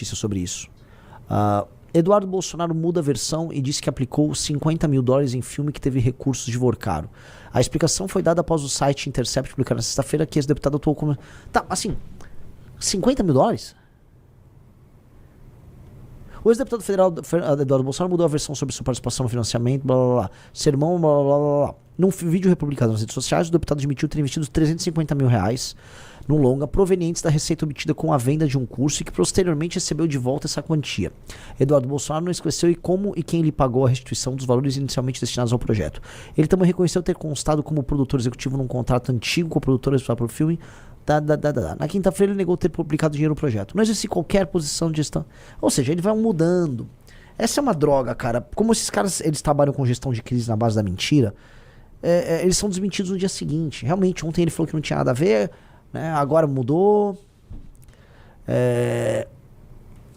notícia sobre isso. Eduardo Bolsonaro muda a versão e disse que aplicou $50 mil em filme que teve recursos de Vorcaro. A explicação foi dada após o site Intercept publicar na sexta-feira que esse deputado atuou como... Tá, assim, $50 mil? O ex-deputado federal Eduardo Bolsonaro mudou a versão sobre sua participação no financiamento, blá blá blá. Sermão, blá blá blá blá. Num vídeo republicado nas redes sociais, o deputado admitiu ter investido R$350 mil no longa provenientes da receita obtida com a venda de um curso e que posteriormente recebeu de volta essa quantia. Eduardo Bolsonaro não esclareceu como e quem lhe pagou a restituição dos valores inicialmente destinados ao projeto. Ele também reconheceu ter constado como produtor executivo num contrato antigo com a produtora responsável pelo filme. Na quinta-feira ele negou ter publicado dinheiro no projeto. Não existe qualquer posição de gestão. Ou seja, ele vai mudando. Essa é uma droga, cara. Como esses caras eles trabalham com gestão de crise na base da mentira, eles são desmentidos no dia seguinte. Realmente, ontem ele falou que não tinha nada a ver, né? Agora mudou.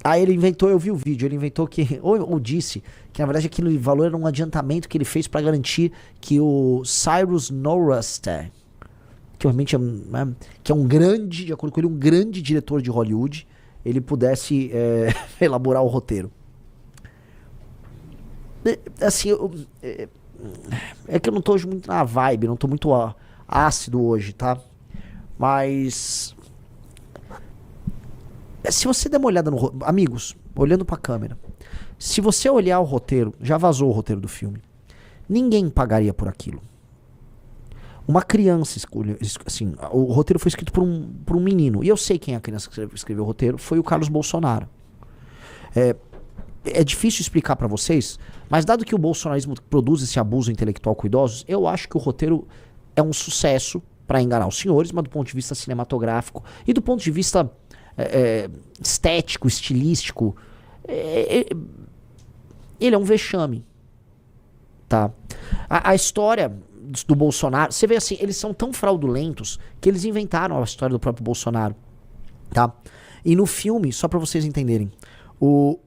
Aí ele inventou, eu vi o vídeo, ele inventou que, ou disse, que na verdade aquele valor era um adiantamento que ele fez para garantir que o Cyrus Norruster, que realmente que é um grande, de acordo com ele, um grande diretor de Hollywood, ele pudesse elaborar o roteiro. Assim, é que eu não tô hoje muito na vibe, não tô muito ácido hoje, tá? Mas se você der uma olhada no... Amigos, olhando pra câmera, se você olhar o roteiro, já vazou o roteiro do filme, ninguém pagaria por aquilo. Uma criança escolheu, assim, o roteiro foi escrito por um menino, e eu sei quem é a criança que escreveu o roteiro, foi o Carlos Bolsonaro. É difícil explicar pra vocês, mas dado que o bolsonarismo produz esse abuso intelectual com idosos, eu acho que o roteiro é um sucesso pra enganar os senhores, mas do ponto de vista cinematográfico e do ponto de vista estético, estilístico, ele é um vexame, tá? A história do Bolsonaro, você vê assim, eles são tão fraudulentos que eles inventaram a história do próprio Bolsonaro, tá? E no filme, só pra vocês entenderem, o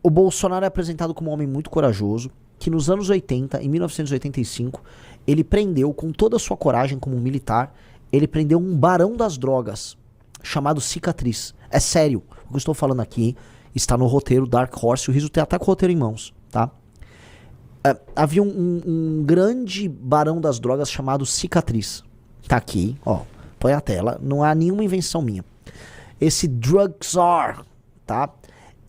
Bolsonaro é apresentado como um homem muito corajoso, que nos anos 80, em 1985, ele prendeu, com toda a sua coragem como um militar, ele prendeu um barão das drogas, chamado Cicatriz. É sério, o que eu estou falando aqui está no roteiro Dark Horse, o Riso tem até com o roteiro em mãos, tá? Havia um grande barão das drogas chamado Cicatriz. Tá aqui, ó, põe a tela, não há nenhuma invenção minha. Esse drug czar, tá?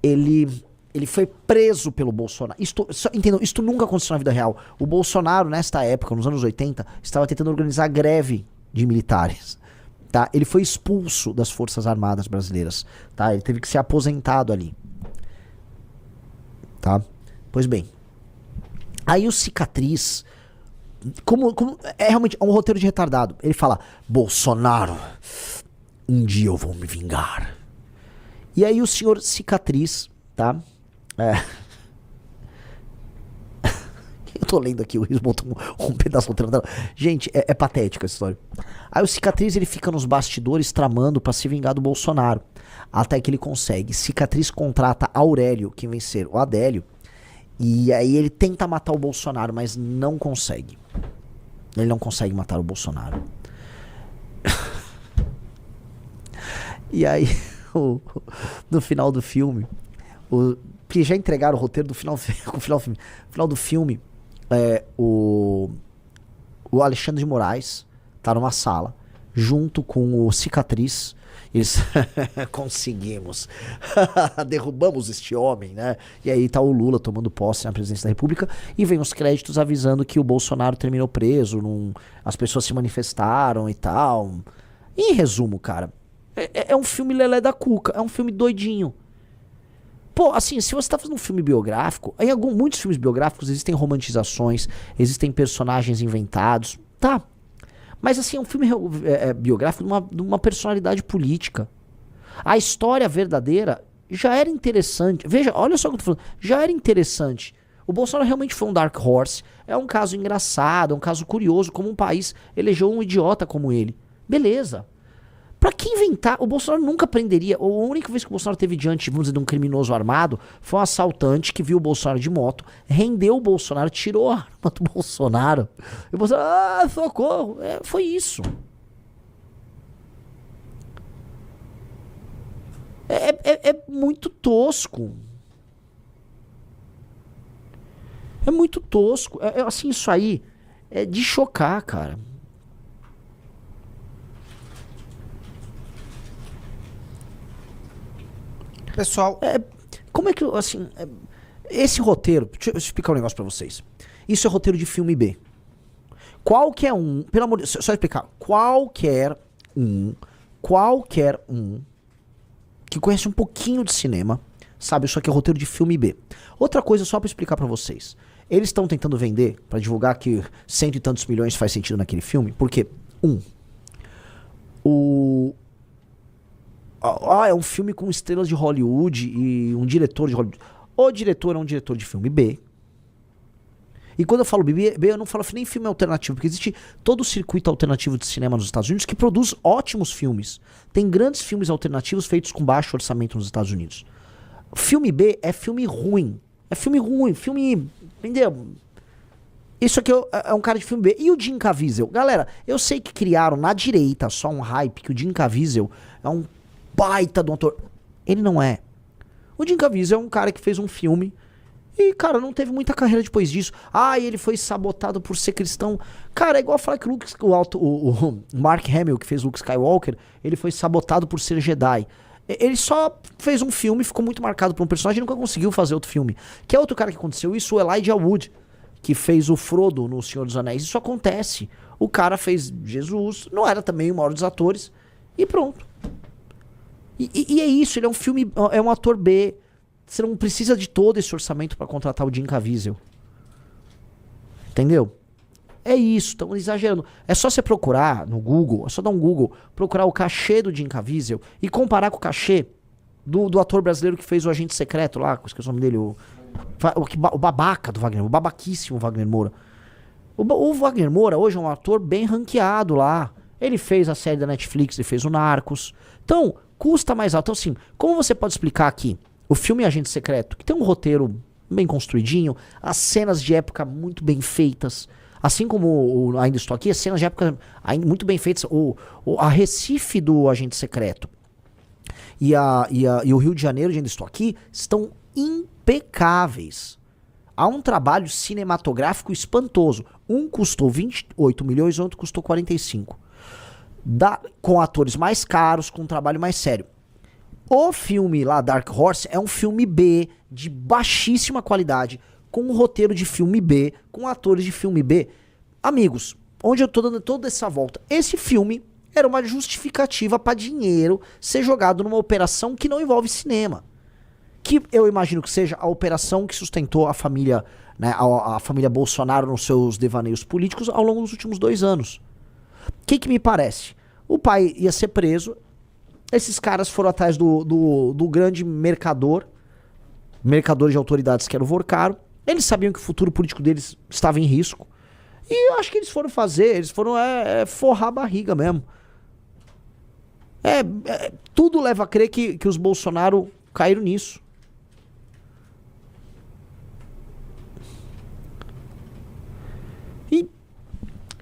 Ele foi preso pelo Bolsonaro. Entendam, isto nunca aconteceu na vida real. O Bolsonaro, nesta época, nos anos 80, estava tentando organizar greve de militares. Tá? Ele foi expulso das Forças Armadas Brasileiras. Tá? Ele teve que ser aposentado ali. Tá? Pois bem. Aí o Cicatriz... é realmente um roteiro de retardado. Ele fala, Bolsonaro, um dia eu vou me vingar. E aí o senhor Cicatriz, tá? Eu tô lendo aqui, o Riso botou um pedaço do trânsito. Gente, é patética essa história. Aí o Cicatriz, ele fica nos bastidores tramando pra se vingar do Bolsonaro. Até que ele consegue. Cicatriz contrata Aurélio, que vencer o Adélio. E aí ele tenta matar o Bolsonaro, mas não consegue. Ele não consegue matar o Bolsonaro. E aí, no final do filme, que já entregaram o roteiro do final do filme, o Alexandre de Moraes tá numa sala, junto com o Cicatriz. Eles conseguimos, derrubamos este homem, né? E aí tá o Lula tomando posse na presidência da República e vem os créditos avisando que o Bolsonaro terminou preso, as pessoas se manifestaram e tal. Em resumo, cara, é um filme lelé da cuca, é um filme doidinho. Pô, assim, se você tá fazendo um filme biográfico, em muitos filmes biográficos existem romantizações, existem personagens inventados, tá? Mas assim, é um filme biográfico de uma personalidade política. A história verdadeira já era interessante. Veja, olha só o que eu tô falando. Já era interessante. O Bolsonaro realmente foi um dark horse. É um caso engraçado, é um caso curioso, como um país elegeu um idiota como ele. Beleza. Pra que inventar? O Bolsonaro nunca prenderia. A única vez que o Bolsonaro teve diante, vamos dizer, de um criminoso armado, foi um assaltante que viu o Bolsonaro de moto, rendeu o Bolsonaro, tirou a arma do Bolsonaro. E o Bolsonaro, socorro. Foi isso. É muito tosco. É muito tosco. Assim, isso aí é de chocar, cara. Pessoal, Como é que, assim, esse roteiro, deixa eu explicar um negócio pra vocês. Isso é roteiro de filme B. Qualquer um, pelo amor de Deus, só explicar. Qualquer um que conhece um pouquinho de cinema, sabe, isso aqui é roteiro de filme B. Outra coisa, só pra explicar pra vocês. Eles estão tentando vender, pra divulgar que cento e tantos milhões faz sentido naquele filme, porque, é um filme com estrelas de Hollywood e um diretor de Hollywood. O diretor é um diretor de filme B. E quando eu falo B, eu não falo nem filme alternativo, porque existe todo o circuito alternativo de cinema nos Estados Unidos que produz ótimos filmes. Tem grandes filmes alternativos feitos com baixo orçamento nos Estados Unidos. Filme B é filme ruim. É filme ruim, filme... Entendeu? Isso aqui é um cara de filme B. E o Jim Caviezel? Galera, eu sei que criaram na direita só um hype que o Jim Caviezel é um baita de um ator. Ele não é. O Jim Caviezel é um cara que fez um filme e, cara, não teve muita carreira depois disso. Ele foi sabotado por ser cristão. Cara, é igual falar que o Mark Hamill, que fez Luke Skywalker, ele foi sabotado por ser Jedi. Ele só fez um filme, ficou muito marcado por um personagem e nunca conseguiu fazer outro filme. Que é outro cara que aconteceu isso, o Elijah Wood, que fez o Frodo no Senhor dos Anéis. Isso acontece. O cara fez Jesus, não era também o maior dos atores, e pronto. E é isso, ele é um filme, é um ator B. Você não precisa de todo esse orçamento pra contratar o Jim Caviezel. Entendeu? É isso, estão exagerando. É só você procurar no Google, é só dar um Google, procurar o cachê do Jim Caviezel e comparar com o cachê do ator brasileiro que fez o Agente Secreto lá, esqueci o nome dele, o babaca do Wagner, o babaquíssimo Wagner Moura. O Wagner Moura hoje é um ator bem ranqueado lá. Ele fez a série da Netflix, ele fez o Narcos. Então, custa mais alto. Então, assim, como você pode explicar aqui o filme Agente Secreto, que tem um roteiro bem construidinho, as cenas de época muito bem feitas, assim como o Ainda Estou Aqui, as cenas de época muito bem feitas, a Recife do Agente Secreto e o Rio de Janeiro de Ainda Estou Aqui estão impecáveis. Há um trabalho cinematográfico espantoso. Um custou 28 milhões, o outro custou 45. Com atores mais caros, com um trabalho mais sério. O filme lá, Dark Horse, é um filme B de baixíssima qualidade, com um roteiro de filme B, com atores de filme B. Amigos, onde eu tô dando toda essa volta? Esse filme era uma justificativa para dinheiro ser jogado numa operação que não envolve cinema. Que eu imagino que seja a operação que sustentou a família, né, a família Bolsonaro nos seus devaneios políticos ao longo dos últimos 2 anos. O que me parece? O pai ia ser preso, esses caras foram atrás do grande mercador de autoridades, que era o Vorcaro. Eles sabiam que o futuro político deles estava em risco. E eu acho que eles foram forrar a barriga mesmo. Tudo leva a crer que os Bolsonaro caíram nisso.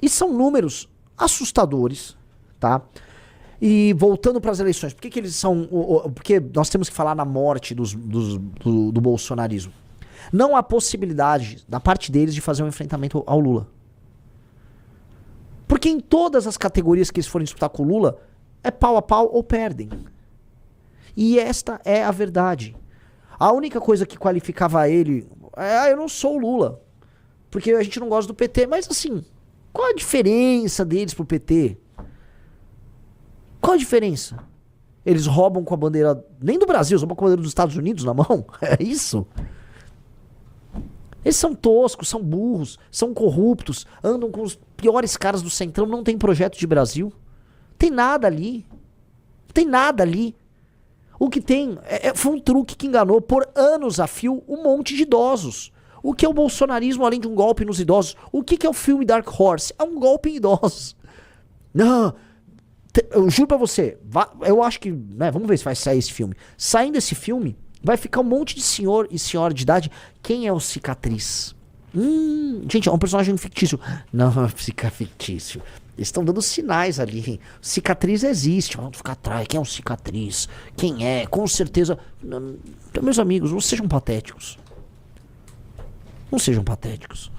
E são números assustadores, tá? E voltando para as eleições, por que eles são... Porque nós temos que falar na morte do bolsonarismo. Não há possibilidade da parte deles de fazer um enfrentamento ao Lula. Porque em todas as categorias que eles forem disputar com o Lula, é pau a pau ou perdem. E esta é a verdade. A única coisa que qualificava ele eu não sou o Lula. Porque a gente não gosta do PT. Mas assim, qual a diferença deles pro PT? Qual a diferença? Eles roubam com a bandeira, nem do Brasil, eles roubam com a bandeira dos Estados Unidos na mão? É isso? Eles são toscos, são burros, são corruptos, andam com os piores caras do Centrão, não tem projeto de Brasil. Tem nada ali. Tem nada ali. O que tem foi um truque que enganou por anos a fio um monte de idosos. O que é o bolsonarismo além de um golpe nos idosos? O que é o filme Dark Horse? É um golpe em idosos. Não... Eu juro pra você, eu acho que, né, vamos ver se vai sair esse filme. Saindo esse filme, vai ficar um monte de senhor e senhora de idade. Quem é o Cicatriz? Gente, é um personagem fictício. Não, fica fictício. Eles estão dando sinais ali. Cicatriz existe. Vamos ficar atrás. Quem é um cicatriz? Quem é? Com certeza. Meus amigos, não sejam patéticos. Não sejam patéticos.